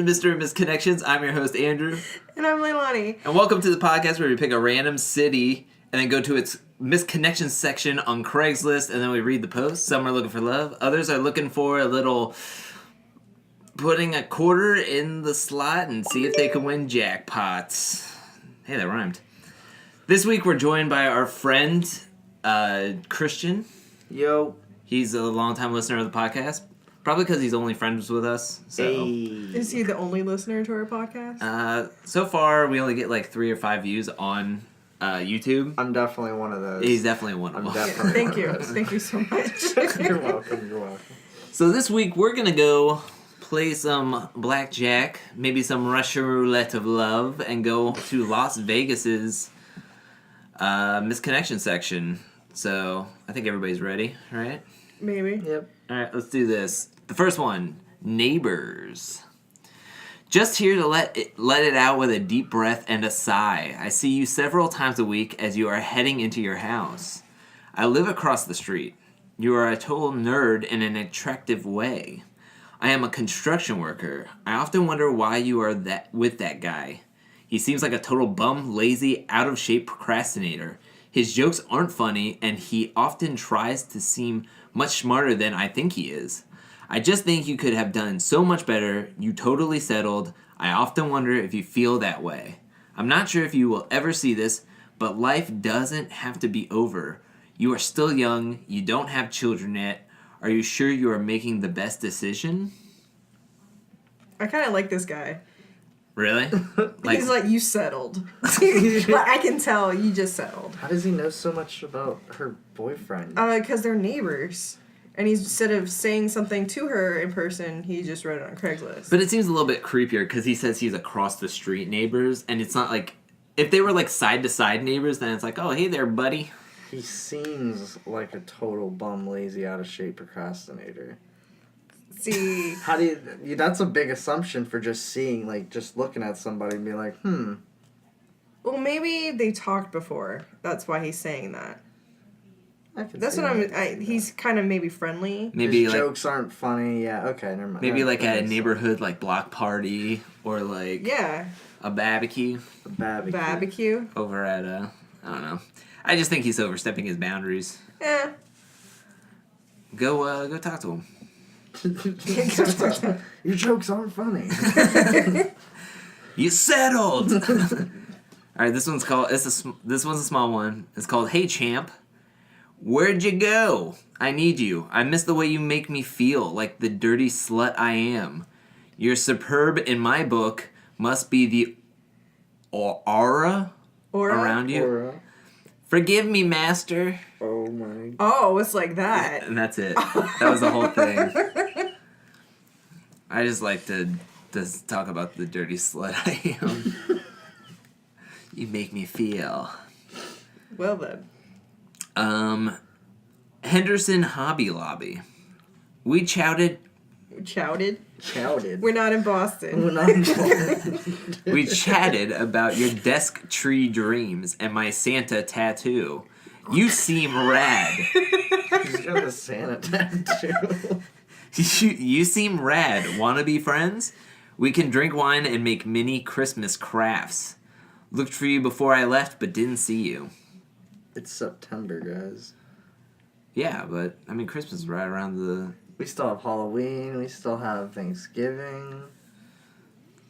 to Mr. and Miss Connections. I'm your host, Andrew. And I'm Leilani. And welcome to the podcast where we pick a random city and then go to its misconnections section on Craigslist, and then we read the posts. Some are looking for love. Others are looking for a little putting a quarter in the slot and see if they can win jackpots. Hey, that rhymed. This week we're joined by our friend, Christian. Yo. He's a longtime listener of the podcast. Probably because he's only friends with us. So. Hey. Is he the only listener to our podcast? So far, we only get like 3 or 5 views on YouTube. I'm definitely one of those. He's definitely one of them. Thank you. Thank you so much. You're welcome. So this week, we're going to go play some blackjack, maybe some Russian roulette of love, and go to Las Vegas's misconnection section. So I think everybody's ready, right? Maybe. Yep. All right, let's do this. The first one, neighbors. Just here to let it out with a deep breath and a sigh. I see you several times a week as you are heading into your house. I live across the street. You are a total nerd in an attractive way. I am a construction worker. I often wonder why you are with that guy. He seems like a total bum, lazy, out of shape procrastinator. His jokes aren't funny, and he often tries to seem much smarter than I think he is. I just think you could have done so much better. You totally settled. I often wonder if you feel that way. I'm not sure if you will ever see this, but life doesn't have to be over. You are still young. You don't have children yet. Are you sure you are making the best decision? I kind of like this guy. Really? He's like, you settled. I can tell you just settled. How does he know so much about her boyfriend? Because they're neighbors. And instead of saying something to her in person, he just wrote it on Craigslist. But it seems a little bit creepier because he says he's across the street neighbors, and it's not like, if they were like side to side neighbors, then it's like, oh, hey there, buddy. He seems like a total bum, lazy, out of shape procrastinator. See, How do you? That's a big assumption for just seeing, like, just looking at somebody and be like, well, maybe they talked before. That's why he's saying that. That's see what that. he's kind of maybe friendly. Maybe His like jokes aren't funny. Yeah, okay, never mind. maybe That like a makes neighborhood like block party or like Yeah, a barbecue sense. barbecue. over at I don't know. I just think he's overstepping his boundaries. Yeah. Go talk to him. Your jokes aren't funny. You settled. All right, this one's this one's a small one. It's called Hey Champ. Where'd you go? I need you. I miss the way you make me feel like the dirty slut I am. You're superb in my book. Must be the aura around you. Aura. Forgive me, master. Oh my. Oh, it's like that. And that's it. That was the whole thing. I just like to talk about the dirty slut I am. You make me feel. Well then. Henderson Hobby Lobby. We chowded. Chowded. We're not in Boston. We're not involved. We chatted about your desk tree dreams and my Santa tattoo. You seem rad. He's got a Santa tattoo. You seem rad. Wanna be friends? We can drink wine and make mini Christmas crafts. Looked for you before I left, but didn't see you. It's September, guys. Yeah, but I mean, Christmas is right around the. We still have Halloween. We still have Thanksgiving.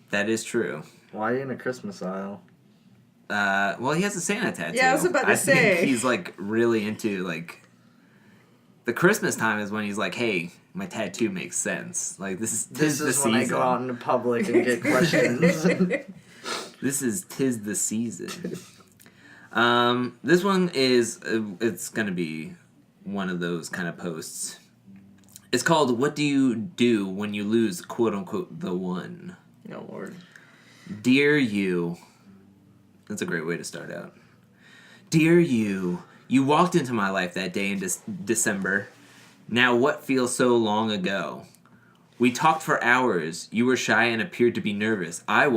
That is true. Why are you in a Christmas aisle? Well, he has a Santa tattoo. Yeah, I was about to I say. think he's like really into like. The Christmas time is when he's like, "Hey, my tattoo makes sense. Like this is This the is season. when I go out into public and get questions. Tis the season." This one is it's gonna be one of those kind of posts. It's called "What do you do when you lose quote unquote the one?" No, Lord. Dear you. That's a great way to start out. Dear you, you walked into my life that day in December. Now what feels so long ago? We talked for hours. You were shy and appeared to be nervous. I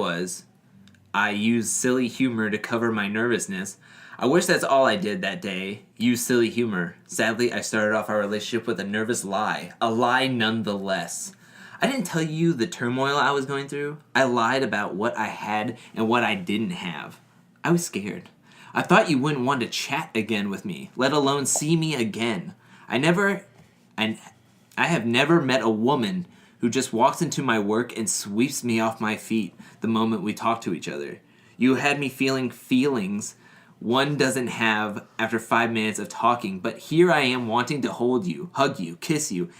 used silly humor to cover my nervousness. I wish that's all I did that day. Use silly humor. Sadly, I started off our relationship with a nervous lie. A lie nonetheless. I didn't tell you the turmoil I was going through. I lied about what I had and what I didn't have. I was scared. I thought you wouldn't want to chat again with me, let alone see me again. I have never met a woman who just walks into my work and sweeps me off my feet the moment we talk to each other. You had me feeling feelings one doesn't have after 5 minutes of talking, but here I am wanting to hold you, hug you, kiss you,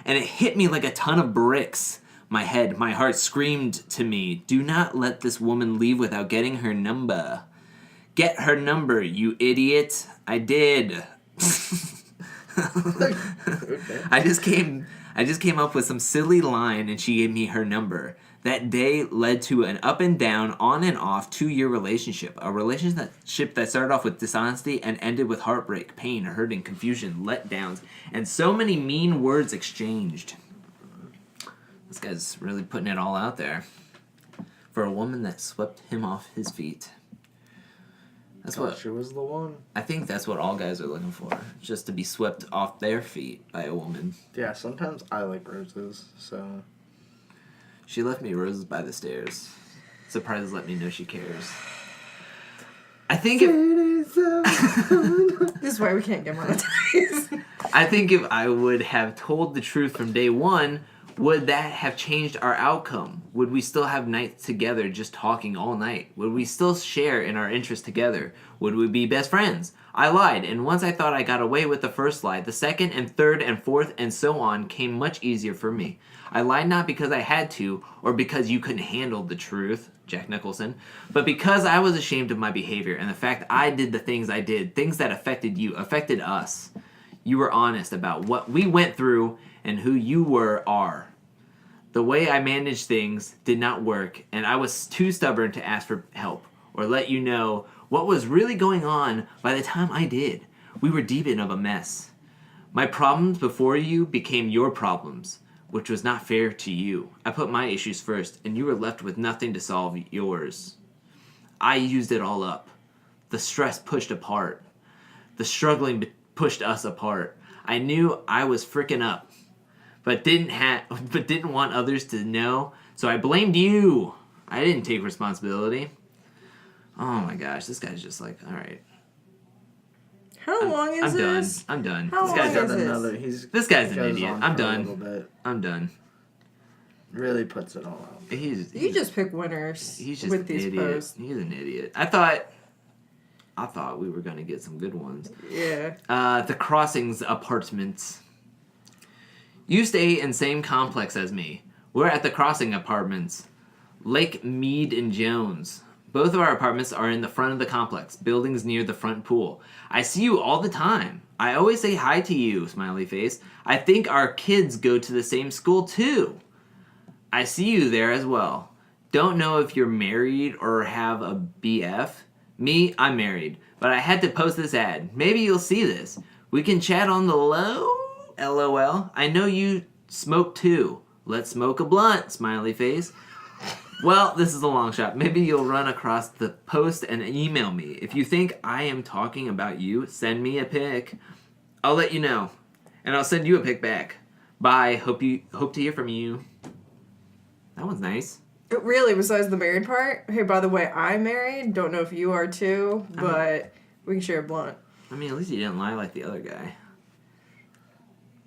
and it hit me like a ton of bricks. My heart screamed to me, do not let this woman leave without getting her number. Get her number, you idiot. I did. Okay. I just came up with some silly line and she gave me her number. That day led to an up and down, on and off 2-year relationship. A relationship that started off with dishonesty and ended with heartbreak, pain, hurting, confusion, letdowns, and so many mean words exchanged. This guy's really putting it all out there. For a woman that swept him off his feet. She was the one. I think that's what all guys are looking for. Just to be swept off their feet by a woman. Yeah, sometimes I like roses, so... She left me roses by the stairs. Surprises let me know she cares. I think if... This is why we can't get monetized. I think if I would have told the truth from day one, would that have changed our outcome? Would we still have nights together just talking all night? Would we still share in our interests together? Would we be best friends? I lied, and once I thought I got away with the first lie, the second and third and fourth and so on came much easier for me. I lied not because I had to, or because you couldn't handle the truth, Jack Nicholson, but because I was ashamed of my behavior and the fact I did the things I did, things that affected you, affected us. You were honest about what we went through and who you are. The way I managed things did not work, and I was too stubborn to ask for help or let you know what was really going on by the time I did. We were deep in a mess. My problems before you became your problems, which was not fair to you. I put my issues first, and you were left with nothing to solve yours. I used it all up. The stress pushed apart. The struggling pushed us apart. I knew I was freaking up, but didn't want others to know, so I blamed you. I didn't take responsibility. Oh my gosh, this guy's just like, all right. How long is this? I'm done. How This guy's long is This guy's an goes idiot. on I'm for a done. little bit. I'm done. Really puts it all out. You just pick winners He's just with an these idiot. posts. He's an idiot. I thought we were gonna get some good ones. Yeah. The Crossings Apartments. You stay in same complex as me. We're at the Crossing Apartments. Lake Mead and Jones. Both of our apartments are in the front of the complex, buildings near the front pool. I see you all the time. I always say hi to you, smiley face. I think our kids go to the same school too. I see you there as well. Don't know if you're married or have a BF. Me, I'm married, but I had to post this ad. Maybe you'll see this. We can chat on the low? LOL. I know you smoke too. Let's smoke a blunt, smiley face. Well, this is a long shot. Maybe you'll run across the post and email me. If you think I am talking about you, send me a pic. I'll let you know. And I'll send you a pic back. Bye. Hope to hear from you. That one's nice. Really, besides the married part? Hey, by the way, I'm married. Don't know if you are too, but we can share a blunt. I mean, at least you didn't lie like the other guy.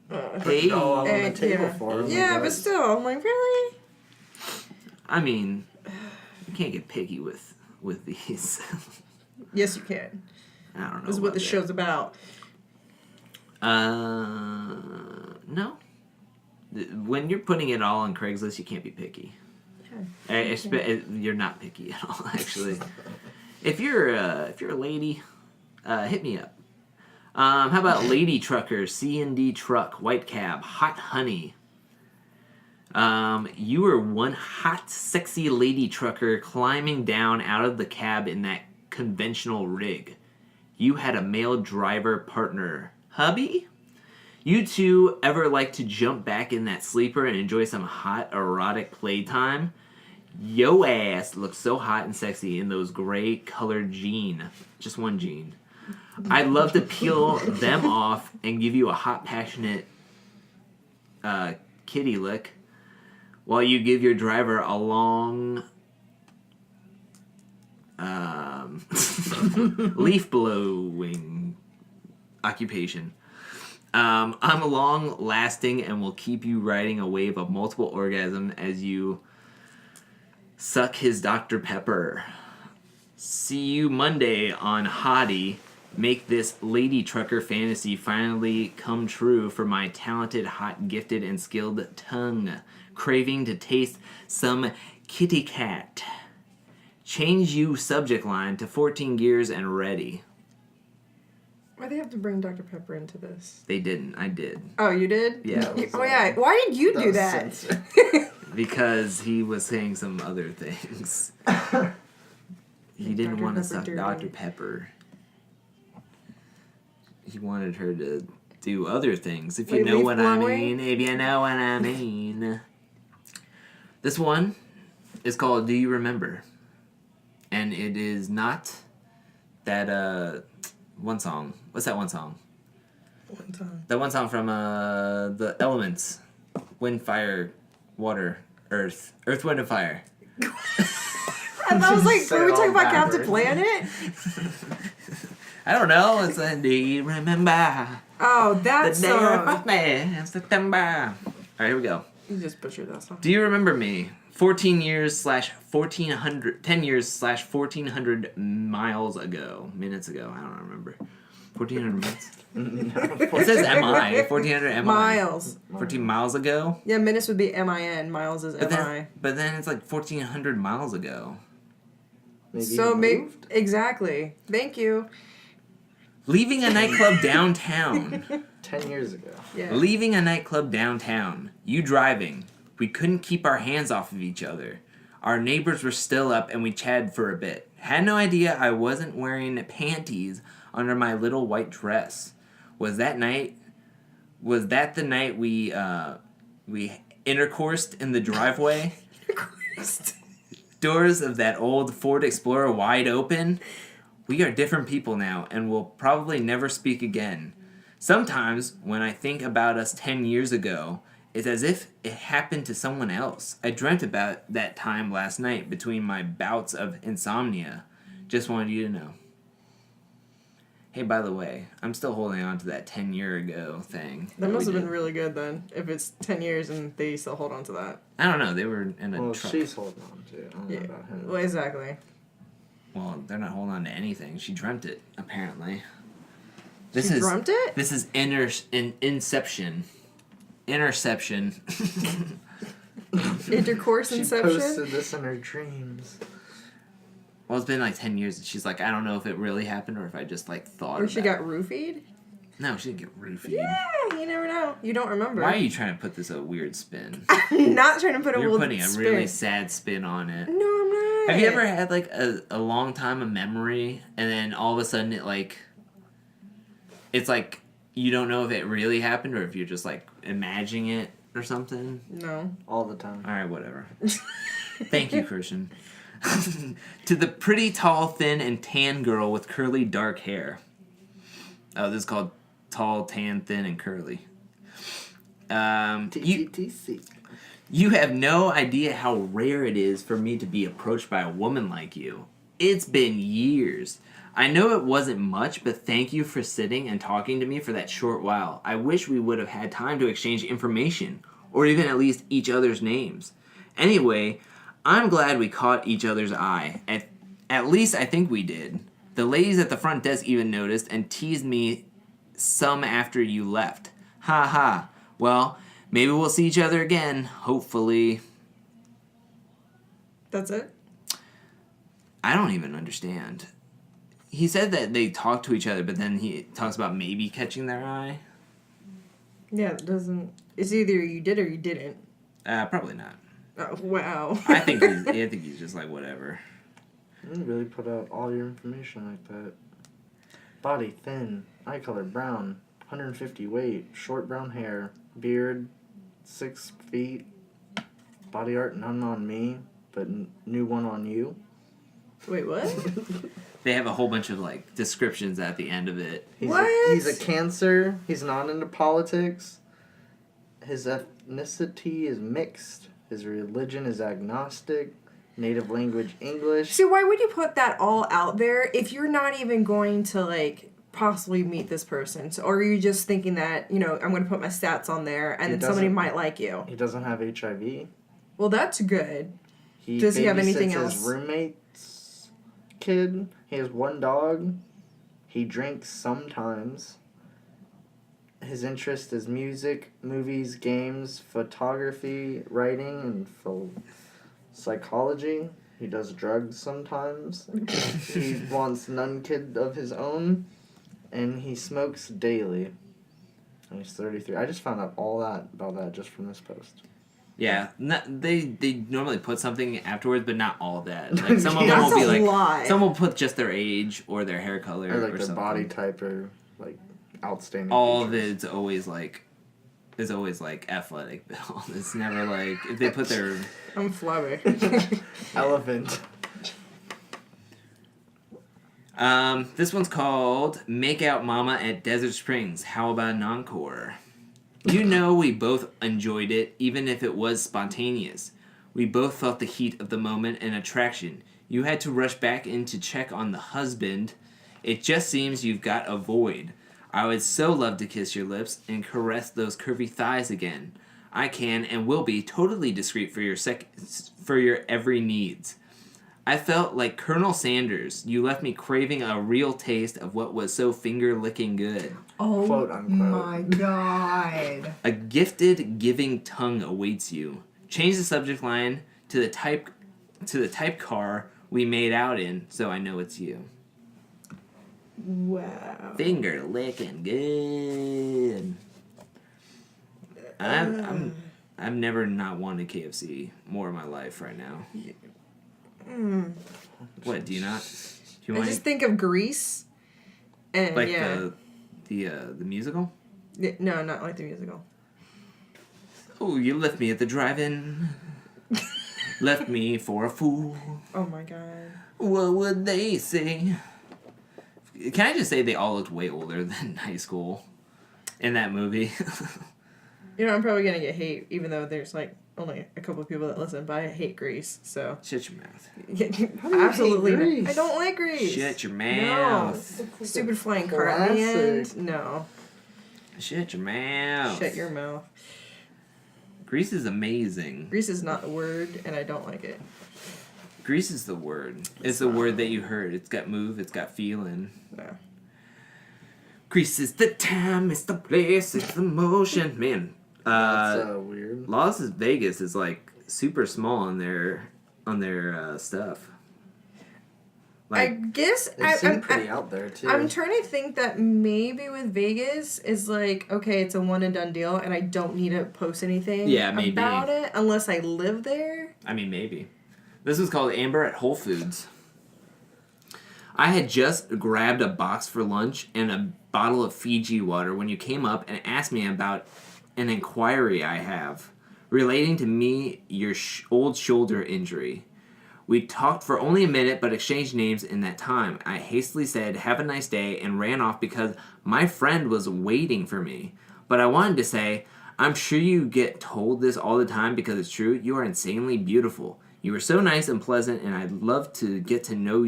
Put it all on the table yeah. for him. Yeah, but still, I'm like, really? I mean, you can't get picky with these. Yes, you can. I don't know. This is what about the that. show's about. No. When you're putting it all on Craigslist, you can't be picky. You're not picky at all, actually. If you're a lady, hit me up. How about Lady Trucker, C&D Truck, White Cab, Hot Honey? You were one hot, sexy lady trucker climbing down out of the cab in that conventional rig. You had a male driver partner. Hubby? You two ever like to jump back in that sleeper and enjoy some hot, erotic playtime? Yo ass looks so hot and sexy in those gray colored jeans. Just one jean. I'd love to peel them off and give you a hot, passionate kitty lick. while you give your driver a long leaf blowing occupation. I'm long lasting and will keep you riding a wave of multiple orgasm as you suck his Dr. Pepper. See you Monday on Hottie. Make this lady trucker fantasy finally come true for my talented, hot, gifted, and skilled tongue. Craving to taste some kitty cat. Change you subject line to 14 gears and ready. Why do they have to bring Dr. Pepper into this? They didn't. I did. Oh, you did? Yeah. Oh, yeah. Why did you do that? Because he was saying some other things. He didn't Dr. want to Pepper suck dirty. Dr. Pepper. He wanted her to do other things, if you Like know leaf what I blowing? mean. If you know what I mean. This one is called Do You Remember? And it is not that one song. What's that one song? One time. That one song from the Elements. Wind, fire, water, earth. Earth, wind, and fire. And I was like, Say were we it talking all about Captain backwards. Planet? I don't know. It's a Do You Remember? Oh, The that day you song. fucked me in September. Alright, here we go. You just butchered that song. Do you remember me? 14 years / 1400, 10 years / 1400 miles ago. Minutes ago. I don't remember. 1400 minutes? It says MI. 1400 MI. Miles. 14 miles ago? Yeah, minutes would be MIN. Miles is MI. But then it's like 1400 miles ago. Maybe So he maybe moved? exactly. Thank you. Leaving a nightclub downtown. 10 years ago. Yeah. Leaving a nightclub downtown. You driving. We couldn't keep our hands off of each other. Our neighbors were still up and we chatted for a bit. Had no idea I wasn't wearing panties under my little white dress. Was that the night we intercoursed in the driveway? Doors of that old Ford Explorer wide open. We are different people now and will probably never speak again. Sometimes when I think about us 10 years ago, it's as if it happened to someone else. I dreamt about that time last night between my bouts of insomnia. Just wanted you to know. Hey, by the way, I'm still holding on to that 10-year ago thing. That we must have did. been really good then, if it's 10 years and they still hold on to that. I don't know. They were in a Well, truck. she's holding on to it. I don't know Yeah. about him. Well, exactly. Well, they're not holding on to anything. She dreamt it, apparently. This She is dreamt it? This is Inception. Interception. Intercourse She inception? posted this in her dreams. Well, it's been like 10 years, and she's like, I don't know if it really happened or if I just like thought Or about she it. got roofied? No, she didn't get roofied. Yeah, you never know. You don't remember. Why are you trying to put this a weird spin? I'm not trying to put a You're weird putting a spin. really sad spin on it. No, I'm not. Have you ever had like a long time of memory and then all of a sudden it's like you don't know if it really happened or if you're just like imagining it or something? No. All the time. Alright, whatever. Thank you, Christian. To the pretty tall, thin, and tan girl with curly dark hair. Oh, this is called Tall, Tan, Thin, and Curly. TTTC. You have no idea how rare it is for me to be approached by a woman like you. It's been years. I know it wasn't much, but thank you for sitting and talking to me for that short while. I wish we would have had time to exchange information, or even at least each other's names. Anyway, I'm glad we caught each other's eye. At least I think we did. The ladies at the front desk even noticed and teased me some after you left. Ha ha. Well, maybe we'll see each other again, hopefully. That's it? I don't even understand. He said that they talk to each other, but then he talks about maybe catching their eye. Yeah, it doesn't... It's either you did or you didn't. Probably not. Oh, wow. I think he's just like, whatever. You didn't really put out all your information like that. Body thin, eye color brown, 150 weight, short brown hair, beard, 6 feet. Body art none on me, but new one on you. Wait, what? They have a whole bunch of like descriptions at the end of it. What? He's a Cancer. He's not into politics. His ethnicity is mixed. His religion is agnostic. Native language English. See, why would you put that all out there if you're not even going to, like, possibly meet this person? So, or are you just thinking that, you know, I'm going to put my stats on there and then somebody might like you? He doesn't have HIV. Well, that's good. He Does he have anything babysits else? his roommate's kid. He has one dog. He drinks sometimes. His interest is music, movies, games, photography, writing, and psychology. He does drugs sometimes. He wants none kid of his own. And he smokes daily. And he's 33. I just found out all that about that just from this post. Yeah, they normally put something afterwards, but not all that. Like some of them That's will be a like lot. some will put just their age or their hair color Or like their something. body type or like outstanding All of features. it's always like athletic build. It's never like if they put their I'm flabby. Elephant. This one's called Make Out Mama at Desert Springs. How about an encore? You know we both enjoyed it, even if it was spontaneous. We both felt the heat of the moment and attraction. You had to rush back in to check on the husband. It just seems you've got a void. I would so love to kiss your lips and caress those curvy thighs again. I can and will be totally discreet for your every needs. I felt like Colonel Sanders. You left me craving a real taste of what was so finger-licking good. Oh, Quote, unquote. my God. A gifted, giving tongue awaits you. Change the subject line to the type car we made out in, so I know it's you. Wow. Finger licking good. I've never not wanted KFC more in my life right now. What, do you not? Do you I want just think of Grease. And like yeah. the musical? No, not like the musical. Oh, you left me at the drive-in. Left me for a fool. Oh my God. What would they say? Can I just say they all looked way older than high school in that movie? You know, I'm probably going to get hate, even though there's like only a couple of people that listen, but I hate Grease, so. Shut your mouth. Absolutely hate not. Grease? I don't like Grease. Shut your No. mouth. Stupid flying car at the end. Classic. No. Shut your mouth. Shut your mouth. Grease is amazing. Grease is not the word, and I don't like it. Grease is the word. It's the word that you heard. It's got move. It's got feeling. No. Grease is the time. It's the place. It's the motion. Man, That's weird. Las Vegas is like super small on their stuff. I Like guess They seem pretty out there, too. I'm trying to think that maybe with Vegas is like, okay, it's a one and done deal, and I don't need to post anything maybe. about it unless I live there. I mean, maybe. This was called Amber at Whole Foods. I had just grabbed a box for lunch and a bottle of Fiji water when you came up and asked me about an inquiry I have relating to me, your old shoulder injury. We talked for only a minute but exchanged names in that time. I hastily said, "Have a nice day," and ran off because my friend was waiting for me. But I wanted to say, I'm sure you get told this all the time because it's true. You are insanely beautiful. You were so nice and pleasant, and I'd love to get to know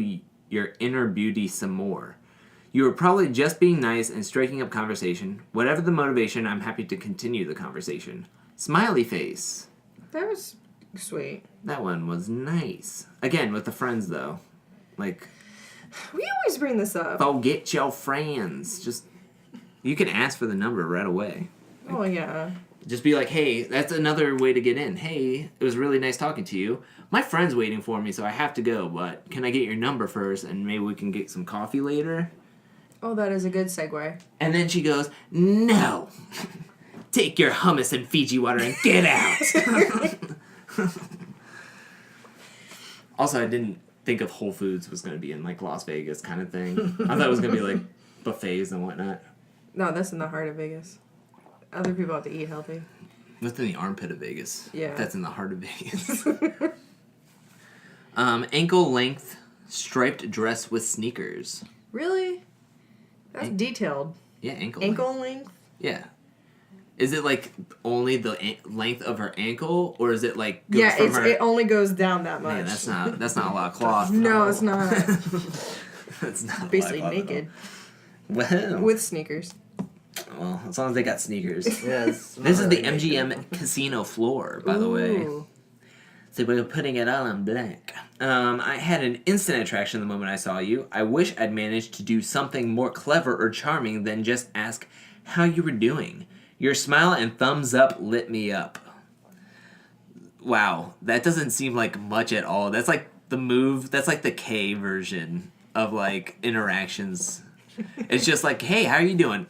your inner beauty some more. You were probably just being nice and striking up conversation. Whatever the motivation, I'm happy to continue the conversation. Smiley face. That was sweet. That one was nice. Again, with the friends, though. Like, We always bring this up. forget your friends. Just, you can ask for the number right away. Oh, yeah. Just be like, hey, that's another way to get in. Hey, it was really nice talking to you. My friend's waiting for me, so I have to go, but can I get your number first, and maybe we can get some coffee later? Oh, that is a good segue. And then she goes, no. Take your hummus and Fiji water and get out. Also, I didn't think of Whole Foods was going to be in, like, Las Vegas kind of thing. I thought it was going to be, like, buffets and whatnot. No, that's in the heart of Vegas. Other people have to eat healthy. That's in the armpit of Vegas. Yeah. That's in the heart of Vegas. Ankle length striped dress with sneakers. Really? That's detailed. Yeah, ankle Ankle length. length? Yeah. Is it like only the length of her ankle, or is it like goes Yeah, from her... it only goes down that much. Man, that's not a lot of cloth. No, it's not. That's not Basically a lot of cloth naked. Well, With sneakers. well, as long as they got sneakers. Yes. This is the MGM casino floor, by the way. Ooh. So we're putting it all on black. I had an instant attraction the moment I saw you. I wish I'd managed to do something more clever or charming than just ask how you were doing. Your smile and thumbs up lit me up. Wow, that doesn't seem like much at all. That's like the move, that's like the K version of like interactions. It's just like, hey, how are you doing?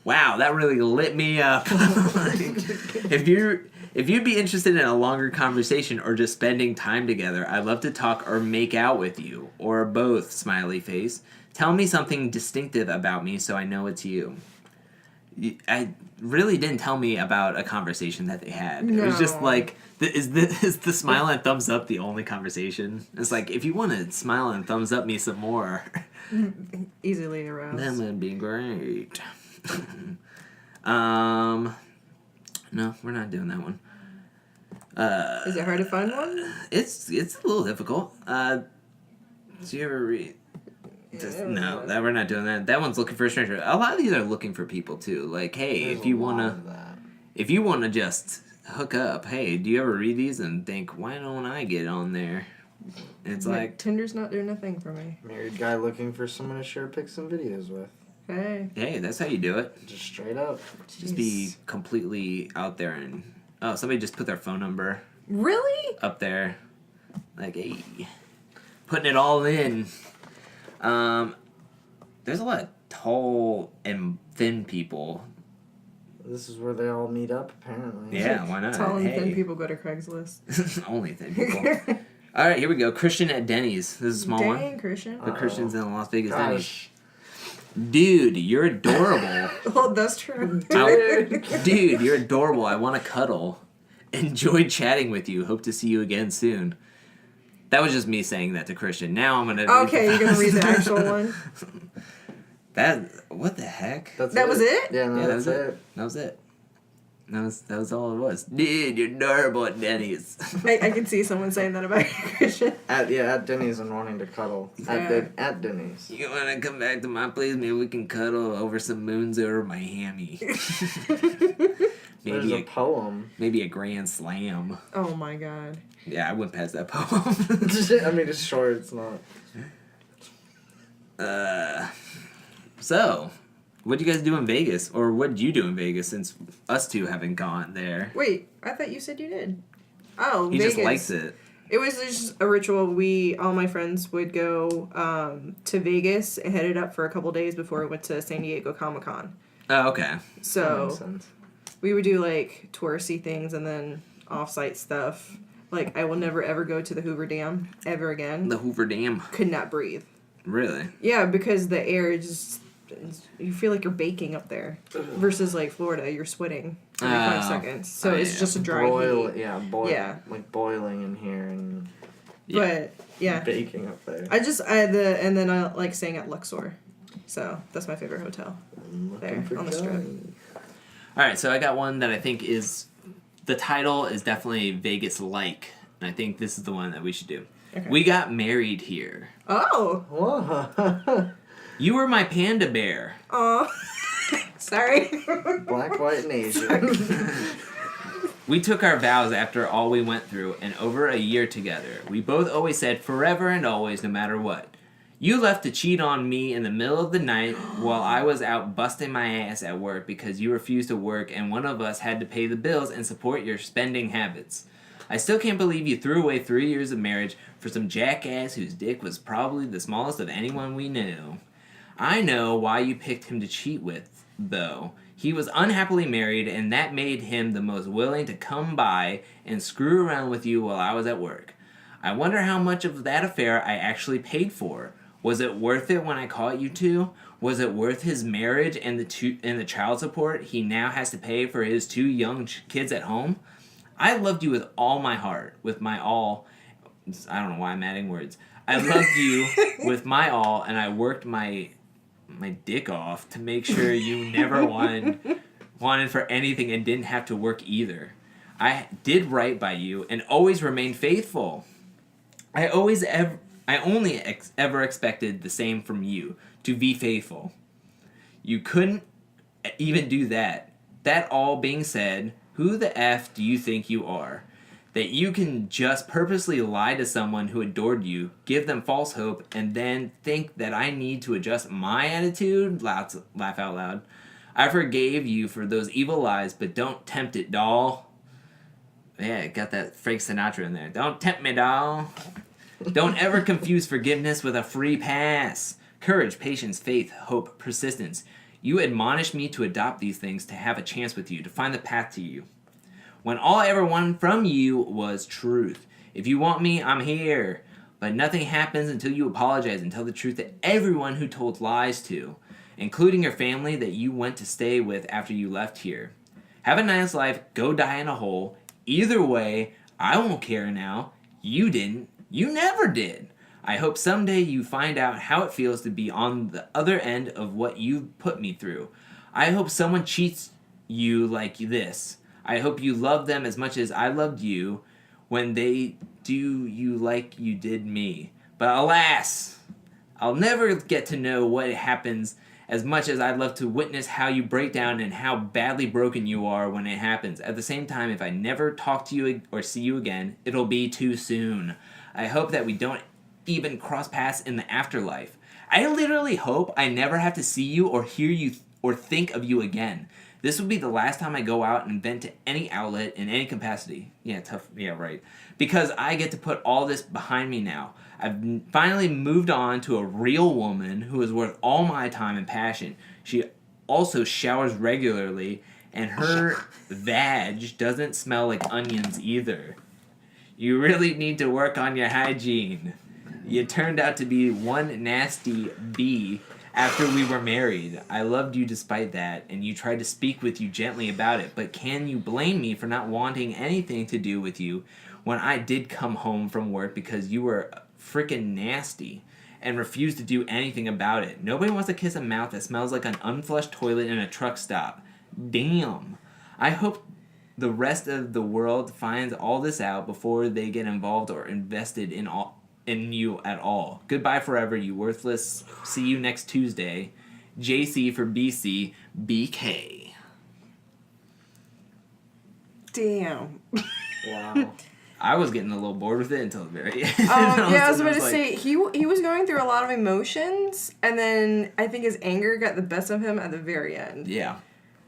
Wow, that really lit me up. If you'd be interested in a longer conversation or just spending time together, I'd love to talk or make out with you. Or both, smiley face. Tell me something distinctive about me so I know it's you. I really didn't tell me about a conversation that they had. It was just No. like, is the smile and thumbs up the only conversation? It's like, if you want to smile and thumbs up me some more, Easily aroused. that would be great. No, we're not doing that one. Is it hard to find one? It's a little difficult. Do you ever read? No, that we're not doing that. That one's looking for a stranger. A lot of these are looking for people too. Like, hey, There's if you a lot wanna, of that. if you wanna just hook up, hey, do you ever read these and think, why don't I get on there? It's like, Tinder's not doing a thing for me. Married guy looking for someone to share pics and videos with. Hey. hey, that's how you do it. Just straight up. Just be completely out there and somebody just put their phone number Really? up there, like, hey, putting it all in. There's a lot of tall and thin people. This is where they all meet up, apparently. Yeah, why not? Tall and Hey. thin people go to Craigslist. Only thin people. All right, here we go. Christian at Denny's. This is a small Dang, one. Christian. The Christians in the Las Vegas Denny's. Gosh. Dude, you're adorable. Oh, that's true. Dude, you're adorable. I want to cuddle. Enjoyed chatting with you. Hope to see you again soon. That was just me saying that to Christian. Now I'm gonna. Okay, you're gonna read the actual one. What the heck? That was it? Yeah, no, Yeah, that's it. That was it. That was all it was. Dude, you're adorable at Denny's. I can see someone saying that about you, Christian. At Denny's and wanting to cuddle. At Denny's. You wanna come back to my place? Maybe we can cuddle over some moons over my hammy. There's a poem. Maybe a grand slam. Oh my god. Yeah, I went past that poem. I mean, it's short. It's not. So, what'd you guys do in Vegas? Or what'd you do in Vegas since us two haven't gone there? Wait, I thought you said you did. Oh, He Vegas. just likes it. It was just a ritual. All my friends would go to Vegas and headed up for a couple days before we went to San Diego Comic-Con. Oh, okay. That makes So sense. we would do like touristy things and then off-site stuff. Like I will never ever go to the Hoover Dam ever again. The Hoover Dam. Could not breathe. Really? Yeah, because the air is just you feel like you're baking up there. Versus like Florida, you're sweating every 5 seconds. So it's yeah. just a dry heat. Yeah, like boiling in here and But yeah, baking up there. and then I like staying at Luxor. So that's my favorite hotel. There on the strip. All right, so I got one that I think is the title is definitely Vegas-like, and I think this is the one that we should do. Okay. We got married here. Oh. Whoa. You were my panda bear. Oh. Sorry. Black, white, and Asian. We took our vows after all we went through, and over a year together. We both always said forever and always, no matter what. You left to cheat on me in the middle of the night while I was out busting my ass at work because you refused to work and one of us had to pay the bills and support your spending habits. I still can't believe you threw away 3 years of marriage for some jackass whose dick was probably the smallest of anyone we knew. I know why you picked him to cheat with, though. He was unhappily married, and that made him the most willing to come by and screw around with you while I was at work. I wonder how much of that affair I actually paid for. Was it worth it when I caught you two? Was it worth his marriage and the child support he now has to pay for his 2 young kids at home? I loved you with all my heart, with my all. I don't know why I'm adding words. I loved you with my all, and I worked my my dick off to make sure you never wanted for anything and didn't have to work either. I did right by you and always remained faithful. I only ever expected the same from you, to be faithful. You couldn't even do that. That all being said, who the F do you think you are? That you can just purposely lie to someone who adored you, give them false hope, and then think that I need to adjust my attitude? Laugh out loud. I forgave you for those evil lies, but don't tempt it, doll. Yeah, got that Frank Sinatra in there. Don't tempt me, doll. Don't ever confuse forgiveness with a free pass. Courage, patience, faith, hope, persistence. You admonished me to adopt these things, to have a chance with you, to find the path to you. When all I ever wanted from you was truth. If you want me, I'm here. But nothing happens until you apologize and tell the truth to everyone who told lies to, including your family that you went to stay with after you left here. Have a nice life, go die in a hole. Either way, I won't care now. You didn't. You never did. I hope someday you find out how it feels to be on the other end of what you've put me through. I hope someone cheats you like this. I hope you love them as much as I loved you when they do you like you did me. But alas, I'll never get to know what happens as much as I'd love to witness how you break down and how badly broken you are when it happens. At the same time, if I never talk to you or see you again, it'll be too soon. I hope that we don't even cross paths in the afterlife. I literally hope I never have to see you or hear you or think of you again. This would be the last time I go out and vent to any outlet in any capacity. Yeah, tough. Yeah, right. Because I get to put all this behind me now. I've finally moved on to a real woman who is worth all my time and passion. She also showers regularly, and her vag doesn't smell like onions either. You really need to work on your hygiene. You turned out to be one nasty bee after we were married. I loved you despite that, and you tried to speak with you gently about it, but can you blame me for not wanting anything to do with you when I did come home from work because you were frickin' nasty and refused to do anything about it? Nobody wants to kiss a mouth that smells like an unflushed toilet in a truck stop. Damn. I hope the rest of the world finds all this out before they get involved or invested in you at all. Goodbye forever, you worthless. See you next Tuesday. JC for BC, BK. Damn. Wow. I was getting a little bored with it until the very end. Yeah, I was about to say, he was going through a lot of emotions, and then I think his anger got the best of him at the very end. Yeah.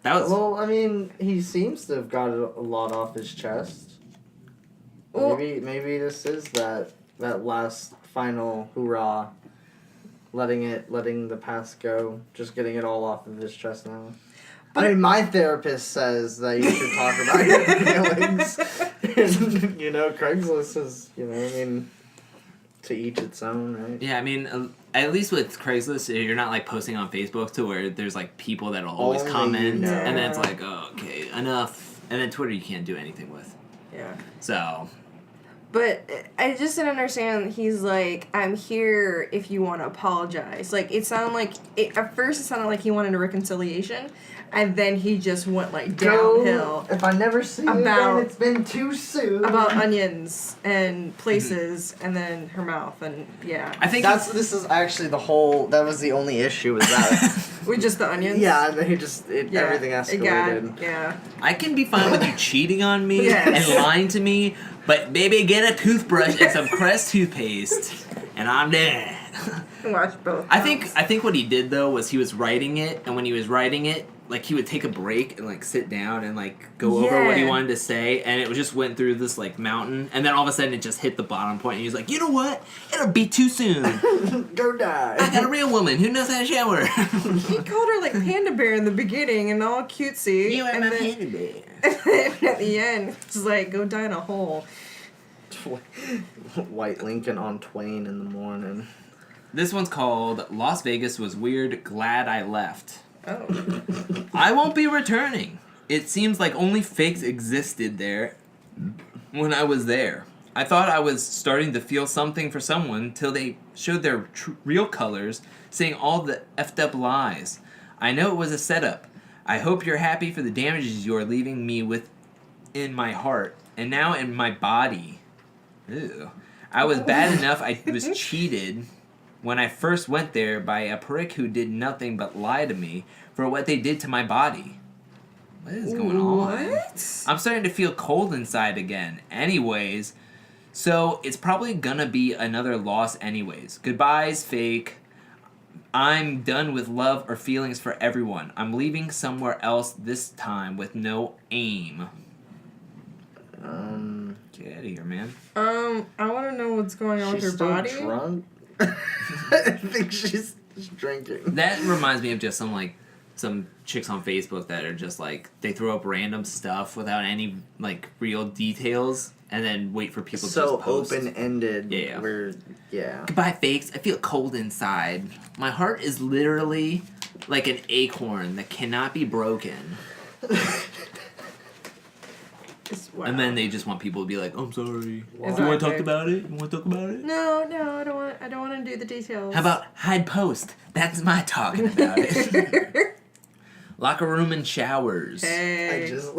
That was... Well, I mean, he seems to have got a lot off his chest. Well, Maybe this is that last final hoorah, letting the past go, just getting it all off of his chest now. I mean, my therapist says that you should talk about your feelings. And, Craigslist is, I mean, to each its own, right? Yeah, I mean, at least with Craigslist, you're not, like, posting on Facebook to where there's, like, people that'll always comment, and then it's like, oh, okay, enough. And then Twitter you can't do anything with. Yeah. So... But I just didn't understand. He's like, I'm here if you want to apologize. Like, it sounded like... At first, it sounded like he wanted a reconciliation. And then he just went, like, downhill. If I never see you again, it's been too soon. About onions and places and then her mouth and, yeah. I think this is actually that was the only issue with that. With just the onions? Yeah, and then everything escalated. Yeah. I can be fine with you cheating on me and lying to me, but baby, get a toothbrush and some Crest toothpaste, and I'm dead. Watch both. I think what he did though was he was writing it, and when he was writing it, like he would take a break and like sit down and like go over what he wanted to say, and it just went through this like mountain, and then all of a sudden it just hit the bottom point, and he was like, you know what? It'll be too soon. Go die. I got a real woman who knows how to shower. He called her like Panda Bear in the beginning and all cutesy. You are my Panda Bear. And at the end, it's like, go die in a hole. White Lincoln on Twain in the morning. This one's called Las Vegas Was Weird, Glad I Left. Oh. I won't be returning. It seems like only fakes existed there when I was there. I thought I was starting to feel something for someone till they showed their real colors, saying all the effed up lies. I know it was a setup. I hope you're happy for the damages you are leaving me with in my heart and now in my body. Ew. I was bad enough I was cheated when I first went there by a prick who did nothing but lie to me for what they did to my body. What is going on? What? I'm starting to feel cold inside again. Anyways, so it's probably gonna be another loss anyways. Goodbyes, fake. I'm done with love or feelings for everyone. I'm leaving somewhere else this time with no aim. Get out of here, man. I want to know what's going on with her still body. Drunk? I think she's drinking. That reminds me of just some chicks on Facebook that are just like, they throw up random stuff without any like real details and then wait for people to just post. So open-ended. Yeah. Yeah. Goodbye, fakes. I feel cold inside. My heart is literally like an acorn that cannot be broken. Wow. And then they just want people to be like, I'm sorry. Wow. Do you want to talk about it? You want to talk about it? No, I don't want to do the details. How about hide post? That's my talking about it. Locker room and showers. Hey. I just...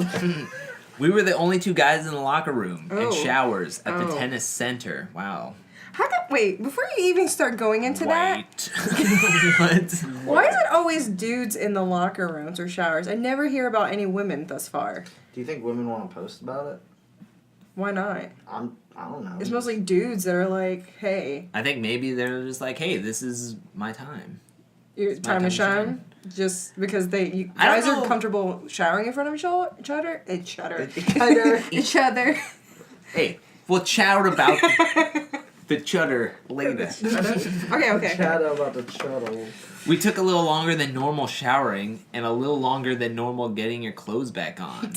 We were the only two guys in the locker room and Oh. showers at the Oh. tennis center. Wow. How come? Wait, before you even start going into that, What? why is it always dudes in the locker rooms or showers? I never hear about any women thus far. Do you think women want to post about it? Why not? I don't know. It's mostly dudes that are like, "Hey, I think maybe they're just like, hey, this is my time. it's my time to time to shine." Just because I don't guys are know. comfortable showering in front of each other. Hey, we'll chat about the chutter later. Okay. Chat about the chuttle. We took a little longer than normal showering and a little longer than normal getting your clothes back on.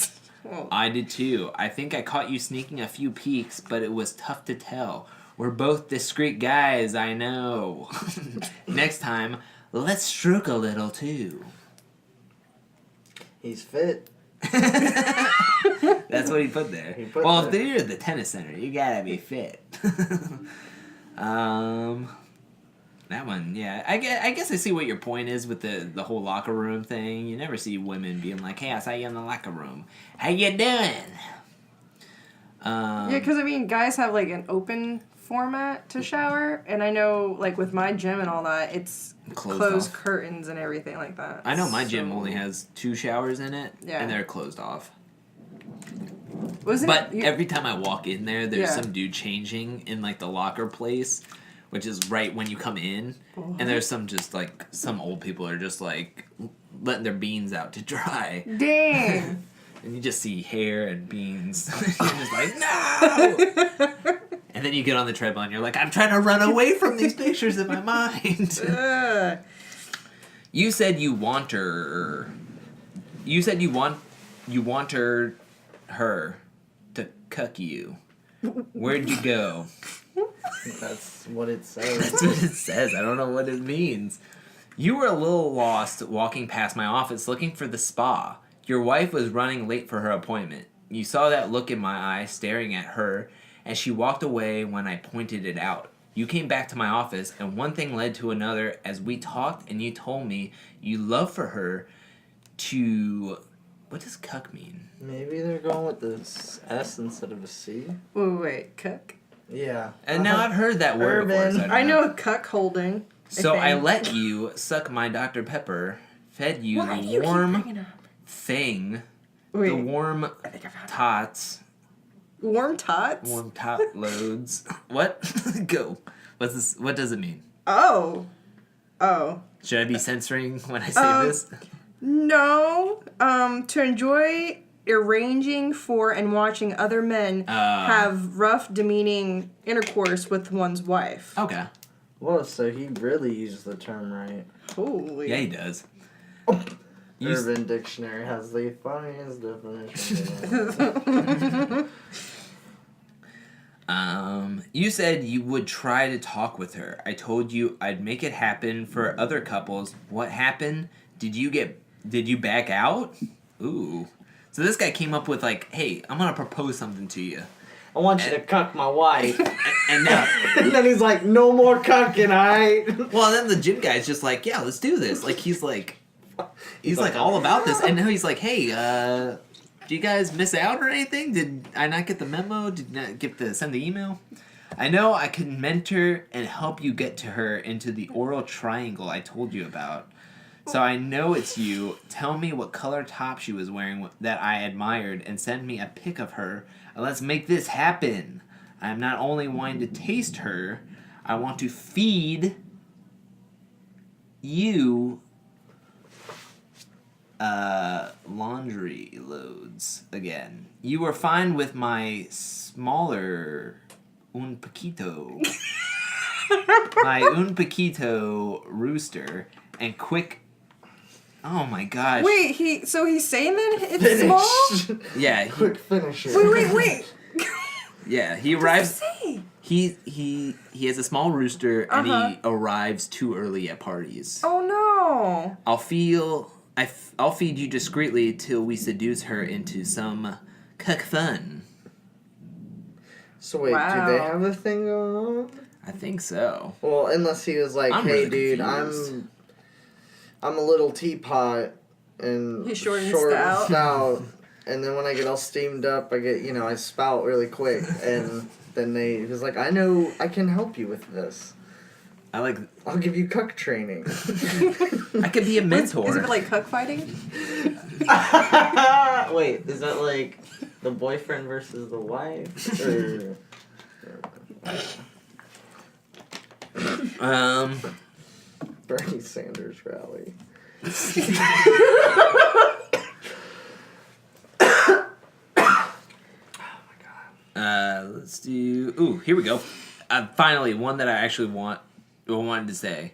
Oh. I did too. I think I caught you sneaking a few peeks, but it was tough to tell. We're both discreet guys, I know. Next time, let's stroke a little too. He's fit. That's what he put there. He put Well, that. if you're at the tennis center, you gotta be fit. That one, yeah. I guess I see what your point is with the whole locker room thing. You never see women being like, hey, I saw you in the locker room. How you doing? Yeah, because I mean, guys have like an open format to shower, and I know like with my gym and all that, it's closed off. curtains and everything like that. I know my gym So- only has 2 showers in it, Yeah. and they're closed off. Wasn't But it? every time I walk in there, there's Yeah. some dude changing in like the locker place, which is right when you come in, and there's some old people are just like letting their beans out to dry, Dang. and you just see hair and beans. You're just like, no. And then you get on the treadmill and you're like, I'm trying to run away from these pictures in my mind. Ugh. You said you want her. You said you want her to cuck you. Where'd you go? That's what it says. That's what it says. I don't know what it means. You were a little lost walking past my office looking for the spa. Your wife was running late for her appointment. You saw that look in my eye staring at her, and she walked away when I pointed it out. You came back to my office, and one thing led to another as we talked, and you told me you love for her to... What does cuck mean? Maybe they're going with this S instead of a C. Wait, cuck? Yeah. And now I've heard that word before. Urban. So I know a cuck holding. So I think. let you suck my Dr. Pepper, fed you Why do the you keep warm bringing up? thing, Wait, the warm I think I found it. tots, Warm tots? warm tot loads. What? Go. What's this? What does it mean? Oh. Should I be censoring when I say this? No. To enjoy arranging for and watching other men have rough, demeaning intercourse with one's wife. Okay. Well, so he really used the term right. Holy. Yeah, he does. You s- Urban Dictionary has the funniest definition. You said you would try to talk with her. I told you I'd make it happen for other couples. What happened? Did you back out? Ooh. So this guy came up with like, hey, I'm gonna propose something to you. I want you to cuck my wife. And now, And then he's like, no more cucking, alright? well, then the gym guy's just like, yeah, let's do this. Like, he's like all about this. And now he's like, hey, do you guys miss out or anything? Did I not get the memo? Did not get to send the email? I know I can mentor and help you get to her into the oral triangle I told you about. So I know it's you. Tell me what color top she was wearing that I admired and send me a pic of her. And let's make this happen. I'm not only wanting to taste her, I want to feed you laundry loads again. You were fine with my smaller un poquito. My un poquito rooster and quick. Oh my gosh. Wait, he's saying that it's small? Yeah. Quick finisher. Wait. Yeah, he What arrives. does it say? He has a small rooster and he arrives too early at parties. Oh no. I'll feed you discreetly till we seduce her into some cuck fun. So wait, Wow. do they have a thing going on? I think so. Well, unless he was like, I'm hey really dude, confused. I'm a little teapot and He's short and stout. And then when I get all steamed up, I spout really quick. And then he was like, I know I can help you with this. I'll give you cuck training. I could be a mentor. Is it like cuck fighting? Wait, is that like the boyfriend versus the wife? Or... Bernie Sanders rally. Let's do. Ooh, here we go. Finally, one that I actually wanted to say.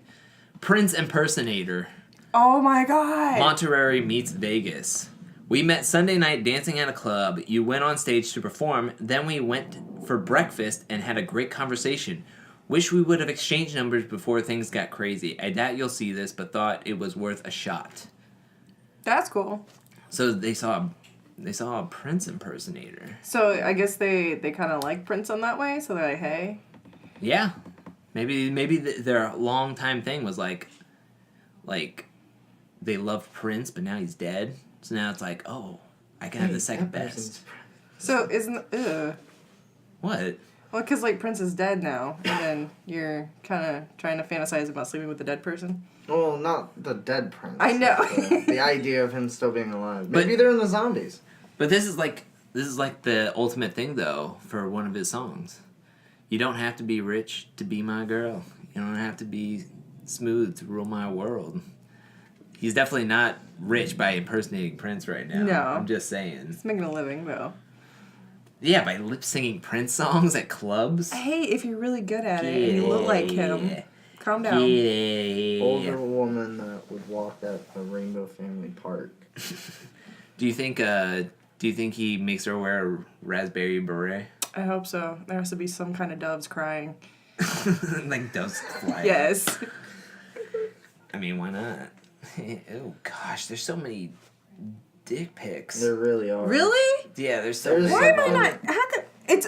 Prince impersonator. Oh my god. Monterey meets Vegas. We met Sunday night dancing at a club. You went on stage to perform. Then we went for breakfast and had a great conversation. Wish we would have exchanged numbers before things got crazy. I doubt you'll see this, but thought it was worth a shot. That's cool. So they saw a Prince impersonator. So I guess they kind of like Prince on that way. So they're like, hey. Yeah, maybe their long time thing was like they loved Prince, but now he's dead. So now it's like, oh, I can have the second best. So isn't What? well, because like Prince is dead now, and then you're kind of trying to fantasize about sleeping with a dead person. Well, not the dead Prince. I know. The idea of him still being alive. But- Maybe they're in the zombies. But this is like the ultimate thing though for one of his songs. You don't have to be rich to be my girl. You don't have to be smooth to rule my world. He's definitely not rich by impersonating Prince right now. No. I'm just saying. He's making a living though. Yeah, by lip singing Prince songs at clubs. Hey, if you're really good at it and you look like him, calm down. Older woman that would walk at a Rainbow Family Park. Do you think he makes her wear a raspberry beret? I hope so. There has to be some kind of doves crying. Like doves fly. Yes. I mean, why not? Oh gosh, there's so many dick pics. There really are. Really? Yeah, there's so There's many. Why am I not? It's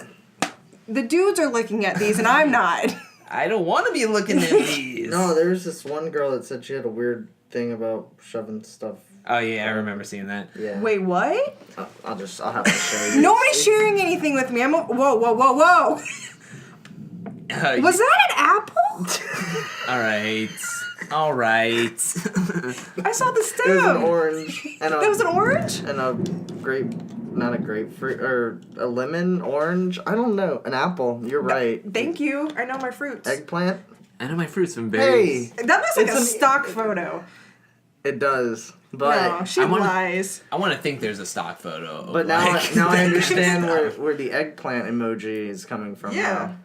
the dudes are looking at these and I'm not. I don't want to be looking at these. No, there was this one girl that said she had a weird thing about shoving stuff. Oh yeah, I remember seeing that. Yeah. Wait, what? I'll have to show you. Nobody's sharing anything with me. Whoa. Was that an apple? All right. I saw the stem. It was an orange. And That was an orange? And a not a grapefruit, or a lemon, orange. I don't know. An apple. You're right. Thank you. I know my fruits. Eggplant. I know my fruits from berries. Hey, That looks like It's a an- stock photo. it does. But No, she I wanna- lies. I want to think there's a stock photo. Of but now like, I understand where the eggplant emoji is coming from. Yeah. now.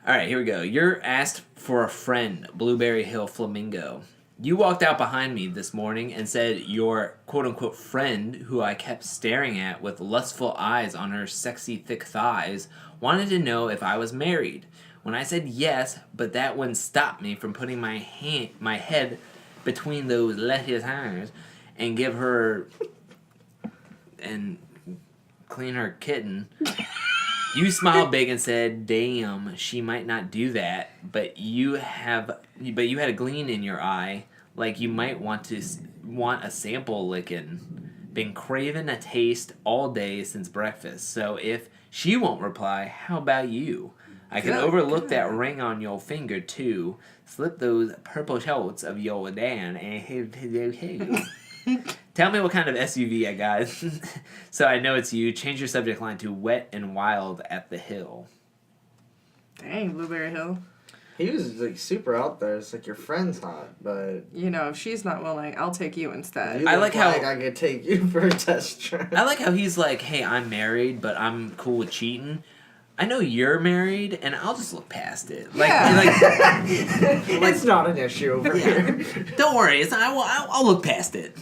All right, here we go. You're asked for a friend, Blueberry Hill Flamingo. You walked out behind me this morning and said your quote-unquote friend, who I kept staring at with lustful eyes on her sexy thick thighs, wanted to know if I was married. When I said yes, but that wouldn't stop me from putting my head between those lettuce hands and give her and clean her kitten. You smiled big and said, "Damn, she might not do that, but you had a gleam in your eye, like you might want a sample lickin'. Been craving a taste all day since breakfast. So if she won't reply, how about you? I can Good, overlook good. that ring on your finger too. Slip those purple shorts of your Dan and tell me what kind of SUV I got, so I know it's you. Change your subject line to wet and wild at the hill." Dang, Blueberry Hill. He was like super out there. It's like your friend's hot, but You know, if she's not willing, I'll take you instead. you I look like how- I could take you for a test drive. I like how he's like, "Hey, I'm married, but I'm cool with cheating. I know you're married, and I'll just look past it. It's not an issue over here. Don't worry, I'll look past it."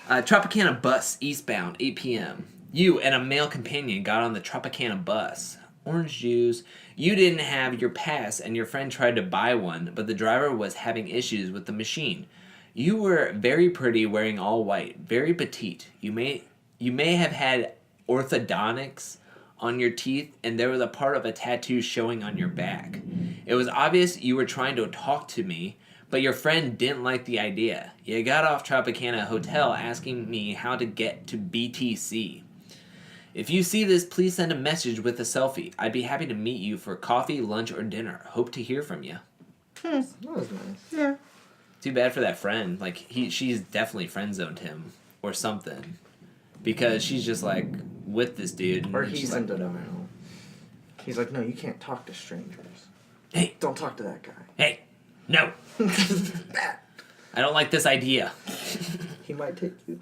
Tropicana bus eastbound, 8 p.m. You and a male companion got on the Tropicana bus. Orange juice. You didn't have your pass, and your friend tried to buy one, but the driver was having issues with the machine. You were very pretty, wearing all white, very petite. You may have had orthodontics on your teeth, and there was a part of a tattoo showing on your back. It was obvious you were trying to talk to me, but your friend didn't like the idea. You got off Tropicana Hotel asking me how to get to BTC. If you see this, please send a message with a selfie. I'd be happy to meet you for coffee, lunch, or dinner. Hope to hear from you. That was nice. Yeah. Too bad for that friend. Like she's definitely friend zoned him or something, because she's just like with this dude. And Or she's he's like, in denial. He's like, no, you can't talk to strangers. "Hey, Don't talk to that guy. hey, no, That. I don't like this idea." He might take you.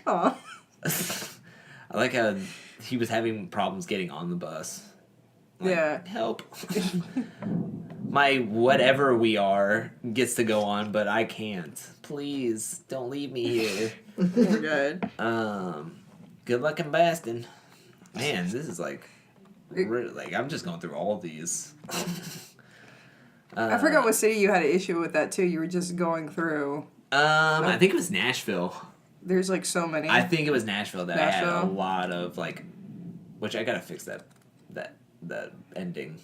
Aw. I like how he was having problems getting on the bus. Like, Yeah. help. My whatever we are gets to go on, but I can't. Please don't leave me here. We're good. Good luck in Boston. Man, this is like I'm just going through all of these. I forgot what city you had an issue with that too. You were just going through. I think it was Nashville. There's like so many. I think it was Nashville that I had a Nashville? lot of like, which I gotta fix that ending.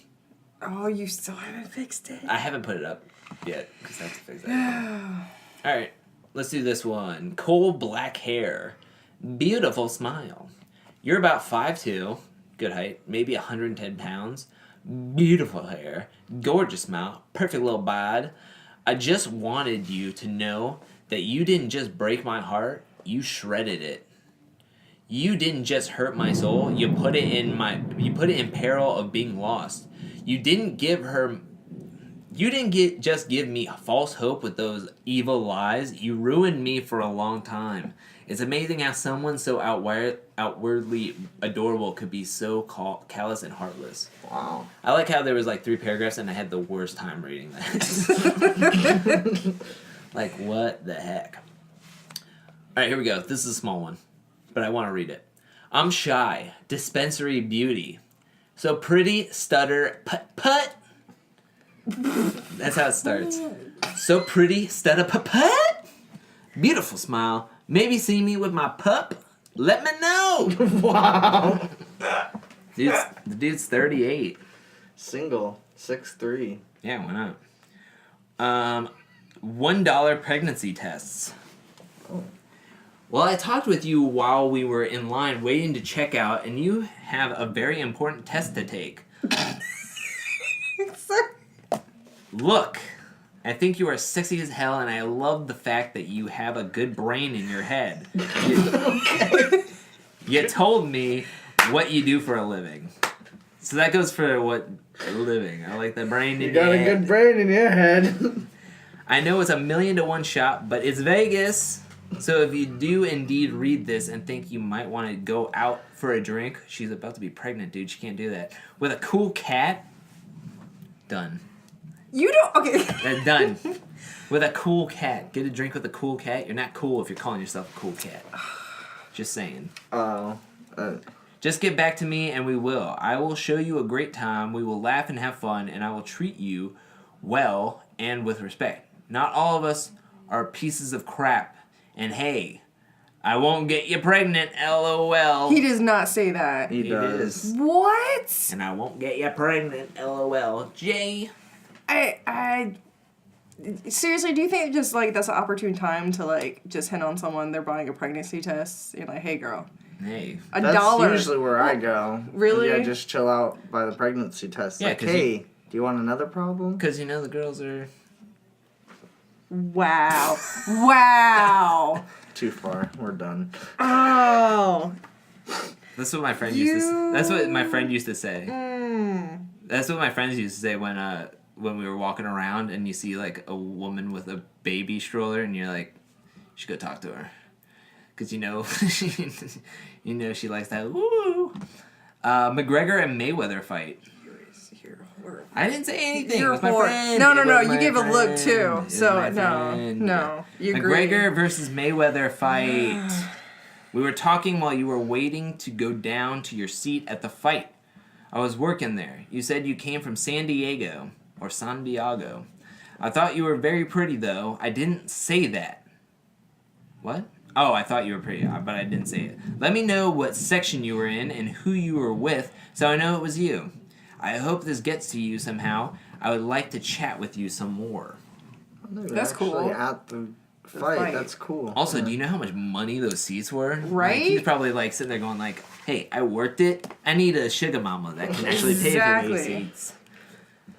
Oh, you still haven't fixed it. I haven't put it up yet because I have to fix that. All right, let's do this one. Coal black hair, beautiful smile. You're about 5'2", good height, maybe 110 pounds. Beautiful hair, gorgeous smile, perfect little bod. I just wanted you to know that you didn't just break my heart, you shredded it. You didn't just hurt my soul, you put it in peril of being lost. You didn't just give me false hope with those evil lies. You ruined me for a long time. It's amazing how someone so outwardly adorable could be so callous and heartless. Wow. I like how there was like 3 paragraphs and I had the worst time reading that. Like, what the heck? All right, here we go. This is a small one, but I want to read it. I'm shy, dispensary beauty. So pretty, stutter, put. That's how it starts. So pretty, stutter, put. Beautiful smile. Maybe see me with my pup. Let me know. Wow. The dude's 38. Single. 6'3". Yeah, why not? $1 pregnancy tests. Oh. Well, I talked with you while we were in line waiting to check out, and you have a very important test to take. Look, I think you are sexy as hell, and I love the fact that you have a good brain in your head. You told me what you do for a living. So that goes for what a living. I like the brain in You got your a head. good brain in your head. I know it's 1,000,000 to 1 shot, but it's Vegas. So if you do indeed read this and think you might want to go out for a drink, she's about to be pregnant, dude. She can't do that. With a cool cat, done. You don't. Okay. Done. With a cool cat. Get a drink with a cool cat. You're not cool if you're calling yourself a cool cat. Just saying. Oh. Just get back to me and we will. I will show you a great time. We will laugh and have fun, and I will treat you well and with respect. Not all of us are pieces of crap. And hey, I won't get you pregnant, LOL. He does not say that. He does. What? And I won't get you pregnant, LOL. Jay. I seriously, do you think just like that's an opportune time to like just hit on someone they're buying a pregnancy test? You're like, hey girl, Hey. That's $1. usually where I go. Really? Yeah, just chill out by the pregnancy test. Yeah, Like, 'cause hey, do you want another problem? Because, the girls are... Wow. Wow. Too far. We're done. Oh. That's what my friend used to say. That's what my friend used to say. Mm. That's what my friends used to say when we were walking around and you see, like, a woman with a baby stroller and you're like, you should go talk to her. Because, she likes that, woo! McGregor and Mayweather fight. You're horrible. I didn't say anything. You're It was my horrible. friend. No, It was you my gave a look friend. too. It was So my no. friend. You agree. McGregor versus Mayweather fight. We were talking while you were waiting to go down to your seat at the fight. I was working there. You said you came from San Diego. Or San Diego. I thought you were very pretty, though. I didn't say that. What? Oh, I thought you were pretty, but I didn't say it. Let me know what section you were in and who you were with, so I know it was you. I hope this gets to you somehow. I would like to chat with you some more. That's cool. At the fight. That's cool. Also, do you know how much money those seats were? Right? Like, he's probably like sitting there going like, hey, I worked it. I need a sugar mama that can actually pay for these Exactly. seats.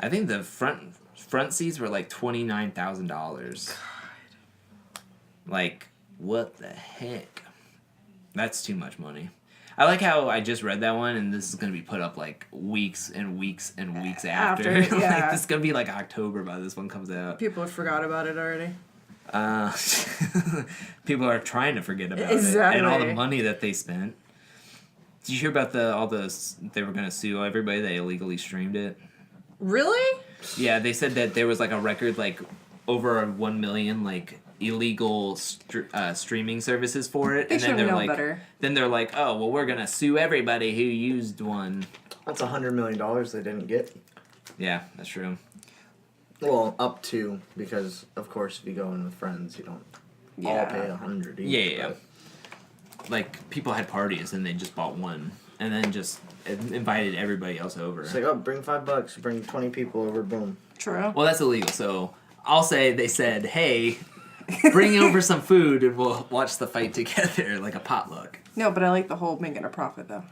I think the front seats were like $29,000. Like, what the heck? That's too much money. I like how I just read that one, and this is going to be put up like weeks and weeks and weeks after. After, yeah. Like, this is going to be like October by this one comes out. People have forgot about it already. People are trying to forget about Exactly. it and all the money that they spent. Did you hear about they were going to sue everybody that illegally streamed it? Really? Yeah, they said that there was like a record like over 1 million like illegal streaming services for it, They and then should they're know like, better. then they're like, oh well, we're gonna sue everybody who used one. That's $100 million they didn't get. Yeah, that's true. Well, up to, because of course if you go in with friends, you don't all pay 100 each. Yeah. Like people had parties and they just bought one, and then just invited everybody else over. It's like, oh, bring $5, bring 20 people over, boom. True. Well, that's illegal. So I'll say they said, hey, bring over some food and we'll watch the fight together, like a potluck. No, but I like the whole making a profit though.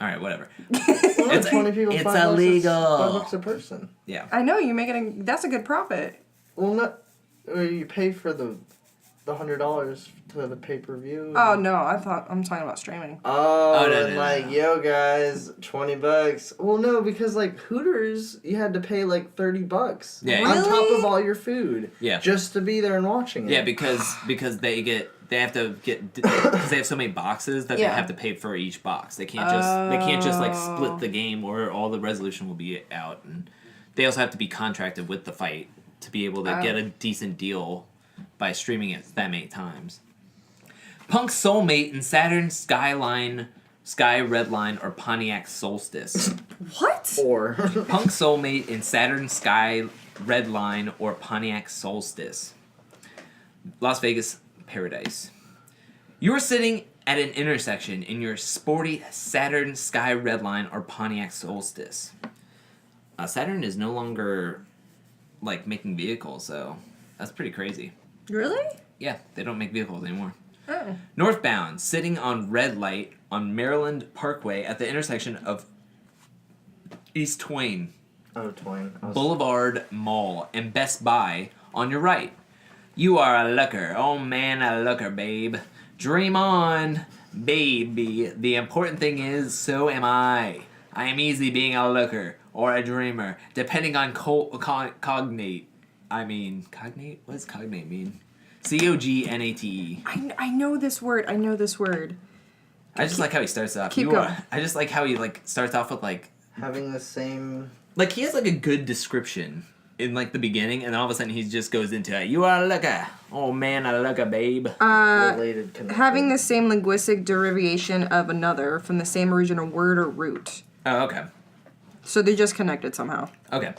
All right, whatever. It's 20 people, it's $5 illegal. $5 a person. Yeah. I know you making that's a good profit. Well, not. You pay for the $100 to the pay-per-view. Oh no, I'm talking about streaming. Oh, no, and no, like, no. yo guys, $20. Well, no, because like Hooters, you had to pay like $30. Yeah. On top Really? of all your food. Yeah. Just to be there and watching it. Yeah, because they have to get because they have so many boxes that Yeah. they have to pay for each box. They can't just like split the game or all the resolution will be out, and they also have to be contracted with the fight to be able to get a decent deal by streaming it that many times. Punk's soulmate in Saturn Sky Redline or Pontiac Solstice. What? Or Punk's soulmate in Saturn Sky Redline or Pontiac Solstice. Las Vegas Paradise. You are sitting at an intersection in your sporty Saturn Sky Redline or Pontiac Solstice. Saturn is no longer like making vehicles, so that's pretty crazy. Really? Yeah, they don't make vehicles anymore. Oh. Northbound, sitting on red light on Maryland Parkway at the intersection of East Twain, Twain. Boulevard Mall, and Best Buy on your right. You are a looker. Oh man, a looker, babe. Dream on, baby. The important thing is, so am I. I am easy being a looker or a dreamer, depending on cognate. I mean, cognate? What does cognate mean? C-O-G-N-A-T-E. I know this word. I just like how he starts off. Keep going. I just like how he like starts off with like Having the same. he has like a good description in like the beginning, and then all of a sudden he just goes into it. You are a looker. Oh man, a looker, babe. Related connected. Having the same linguistic derivation of another from the same original word or root. Oh, okay. So they just connected somehow. Okay.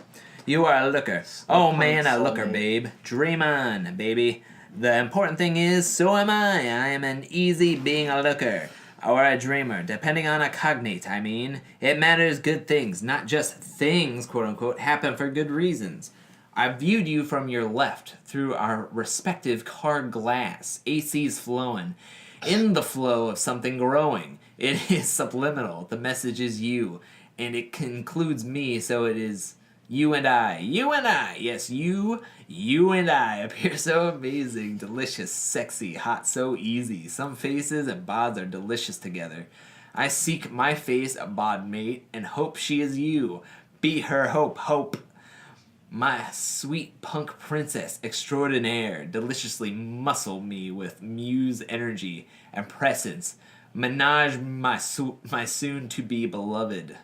You are a looker. Oh man, a looker, soulmate. babe. Dream on, baby. The important thing is, so am I. I am an easy being a looker. Or a dreamer, depending on a cognate, I mean. It matters good things, not just things, quote-unquote, happen for good reasons. I viewed you from your left, through our respective car glass. AC's flowing. In the flow of something growing. It is subliminal. The message is you. And it concludes me, so it is you and I. You and I. Yes, you and I appear so amazing, delicious, sexy, hot, so easy. Some faces and bods are delicious together. I seek my face a bod mate and hope she is you. Be her hope. My sweet punk princess extraordinaire, deliciously muscle me with muse energy and presence. Menage my soon-to-be beloved.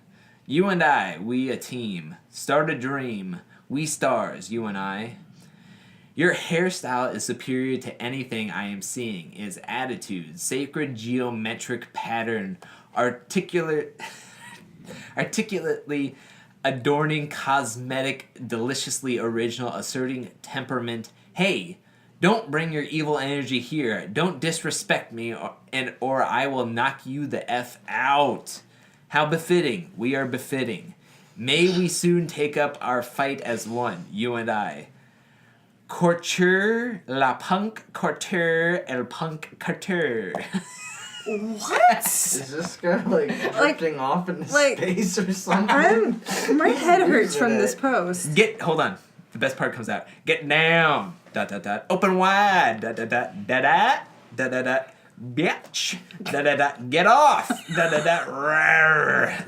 You and I, we a team. Start a dream. We stars, you and I. Your hairstyle is superior to anything I am seeing. Is attitude, sacred geometric pattern, articulately adorning, cosmetic, deliciously original, asserting temperament. Hey, don't bring your evil energy here. Don't disrespect me, or I will knock you the F out. How befitting. We are befitting. May we soon take up our fight as one, you and I. Couture, la punk, couture, el punk, couture. What? Is this guy like drifting off into space or something? My head hurts from this post. Hold on. The best part comes out. Get down. ... Open wide. ... Bitch. Get off. ... Rawr.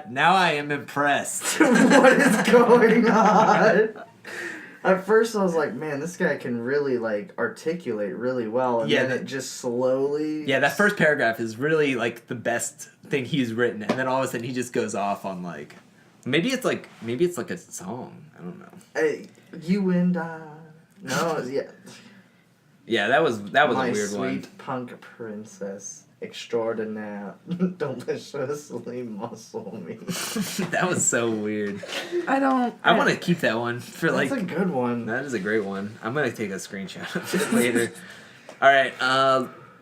Now I am impressed. What is going on? At first I was like, man, this guy can really like articulate really well, and then it just slowly. Yeah, that first paragraph is really like the best thing he's written, and then all of a sudden he just goes off on like, maybe it's like a song. I don't know. Hey, you and I. No, yeah. Yeah, that was a weird one. My sweet punk princess extraordinaire, deliciously muscle me. That was so weird. I want to keep that one for That's a good one. That is a great one. I'm gonna take a screenshot of it later. All right,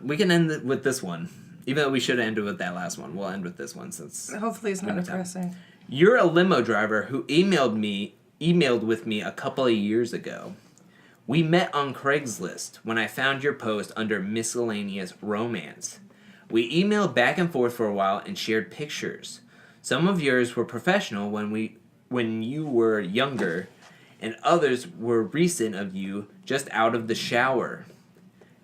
we can end with this one. Even though we should have ended with that last one, we'll end with this one since. Hopefully, it's not depressing. You're a limo driver who emailed with me a couple of years ago. We met on Craigslist when I found your post under miscellaneous romance. We emailed back and forth for a while and shared pictures. Some of yours were professional when you were younger, and others were recent of you just out of the shower.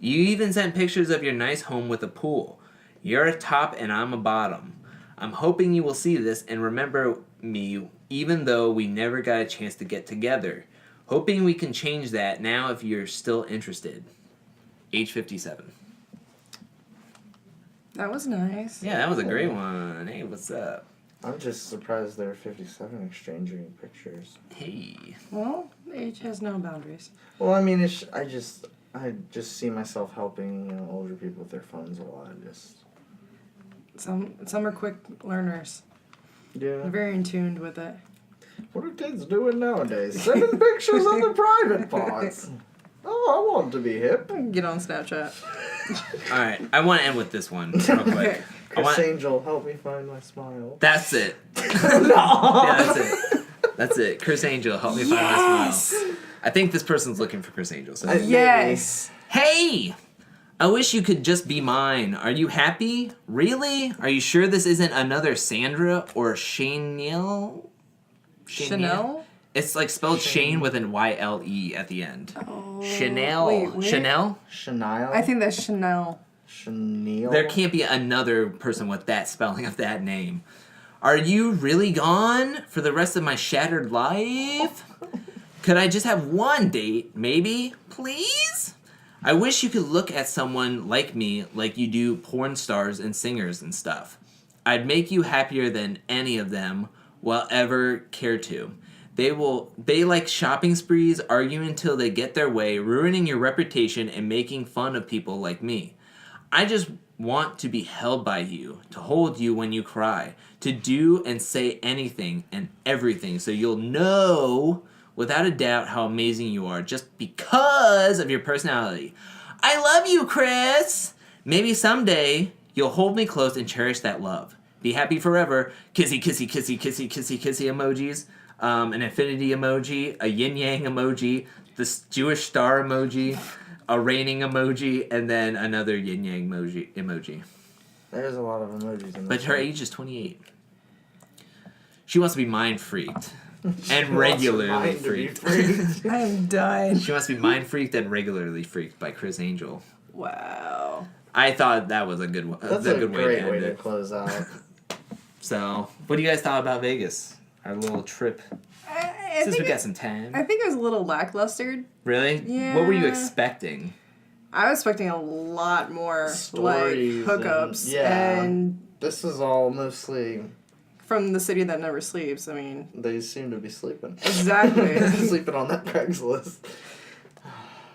You even sent pictures of your nice home with a pool. You're a top and I'm a bottom. I'm hoping you will see this and remember me even though we never got a chance to get together. Hoping we can change that now if you're still interested. Age 57. That was nice. Yeah, that was a great one. Hey, what's up? I'm just surprised they're 57 exchanging pictures. Hey. Well, age has no boundaries. Well, I mean, I just see myself helping older people with their phones a lot. Some are quick learners. Yeah. They're very in tune with it. What are kids doing nowadays? Sending pictures of the private parts. Oh, I want to be hip. Get on Snapchat. All right, I want to end with this one real quick. Chris Angel, help me find my smile. That's it. No. Yeah, that's it. That's it. Chris Angel, help me find my smile. I think this person's looking for Chris Angel. So. Yes. Hey! I wish you could just be mine. Are you happy? Really? Are you sure this isn't another Sandra or Chanel? Chanel? It's like spelled Shane with an Y-L-E at the end. Oh. Chanel. Wait. Chanel? Chanel? I think that's Chanel. Chanel? There can't be another person with that spelling of that name. Are you really gone for the rest of my shattered life? Could I just have one date, maybe? Please? I wish you could look at someone like me like you do porn stars and singers and stuff. I'd make you happier than any of them will ever care to. They like shopping sprees, arguing until they get their way, ruining your reputation and making fun of people like me. I just want to be held by you, to hold you when you cry, to do and say anything and everything so you'll know without a doubt how amazing you are just because of your personality. I love you, Chris! Maybe someday you'll hold me close and cherish that love. Be happy forever. Kissy, kissy, kissy, kissy, kissy, kissy emojis. An infinity emoji, a yin-yang emoji, this Jewish star emoji, a raining emoji, and then another yin-yang emoji. There's a lot of emojis in this. But her age is 28. She wants to be mind-freaked. And regularly freaked. I am done. She wants to be mind-freaked and regularly freaked by Chris Angel. Wow. I thought that was a good one. That's a great way to close out. So, what do you guys thought about Vegas? Our little trip. Since we got some time. I think it was a little lackluster. Really? Yeah. What were you expecting? I was expecting a lot more Stories like hookups and and this is all mostly from the city that never sleeps. I mean, they seem to be sleeping. exactly. Sleeping on that Craigslist.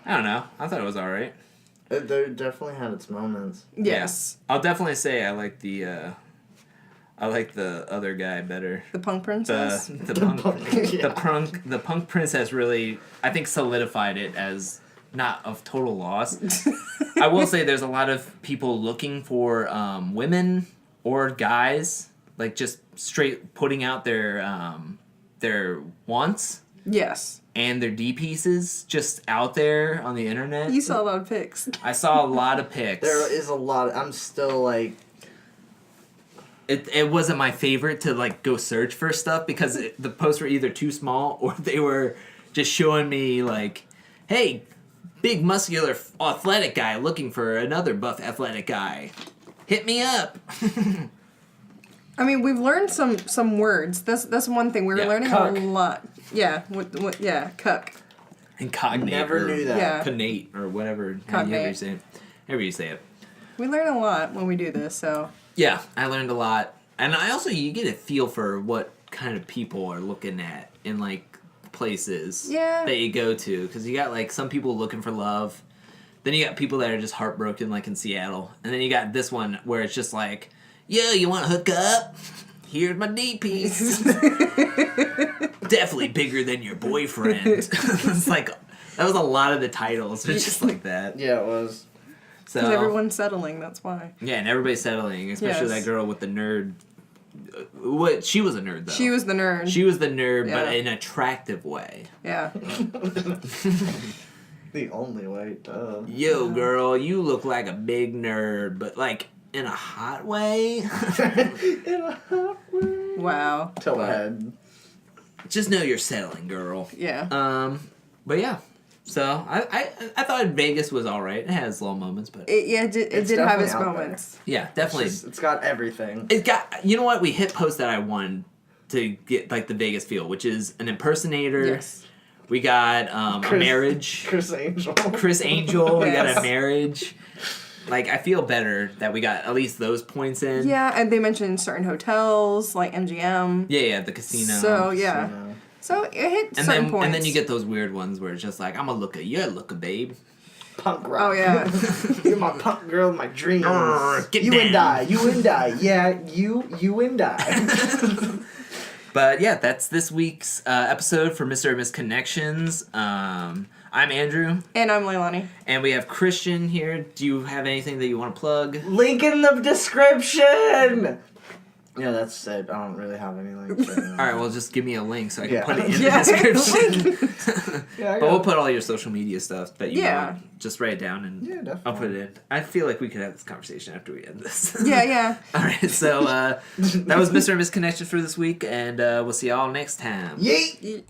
I don't know. I thought it was alright. It definitely had its moments. Yes. Yeah. I'll definitely say I like the other guy better. The punk princess. The punk princess really, I think, solidified it as not of total loss. I will say there's a lot of people looking for women or guys, like just straight putting out their wants Yes. and their D pieces just out there on the internet. You saw a lot of pics. I saw a lot of pics. There is a lot. I'm still like. It wasn't my favorite to like go search for stuff because the posts were either too small or they were just showing me like, hey, big muscular athletic guy looking for another buff athletic guy. Hit me up. I mean, we've learned some words. That's one thing. We're learning cuck. a lot. Yeah. What? Yeah. Cuck. And cognate. Never knew that. Yeah. Cognate or whatever. However you say it. However you say it. We learn a lot when we do this. So. Yeah, I learned a lot. And you get a feel for what kind of people are looking at in, like, places that you go to. Because you got, like, some people looking for love. Then you got people that are just heartbroken, like in Seattle. And then you got this one where it's just like, yo, you want to hook up? Here's my D piece. Definitely bigger than your boyfriend. It's like, that was a lot of the titles. It's just like that. Yeah, it was. Because So, everyone's settling, that's why. yeah, and everybody's settling, especially Yes. that girl with the nerd. What? She was a nerd, though. She was the nerd. She was the nerd, but Yeah. in an attractive way. Yeah. The only way, duh. Yo, girl, you look like a big nerd, but like in a hot way. In a hot way. Wow. Till head. Just know you're settling, girl. Yeah. But yeah. So I thought Vegas was all right. It has little moments, but It did It's have definitely its out moments. yeah, definitely. It's got everything. It got, you know what? We hit post that I wanted to get like the Vegas feel, which is an impersonator. Yes. We got a marriage. Chris Angel. Chris Angel. We got a Yes. marriage. Like, I feel better that we got at least those points in. Yeah, and they mentioned certain hotels, like MGM. Yeah, the casino. So, yeah. You know. So, it hit and certain then points. and then you get those weird ones where it's just like, I'm a looker, you're a looker, babe. Punk rock. Oh, yeah. You're my punk girl, my dreams. Get you down. and I. You and I. Yeah, you and I. But yeah, that's this week's episode for Mr. and Miss Connections. I'm Andrew. And I'm Leilani. And we have Christian here. Do you have anything that you want to plug? Link in the description. Yeah, that's it. I don't really have any links. Right now. All right, well, just give me a link so I can Yeah. put it in Yeah. the description. Yeah, I But we'll got- put all your social media stuff that you Yeah. want. Just write it down and Yeah, definitely. I'll put it in. I feel like we could have this conversation after we end this. Yeah. All right, so that was Mr. and Miss Connections for this week, and we'll see y'all next time. Yeet.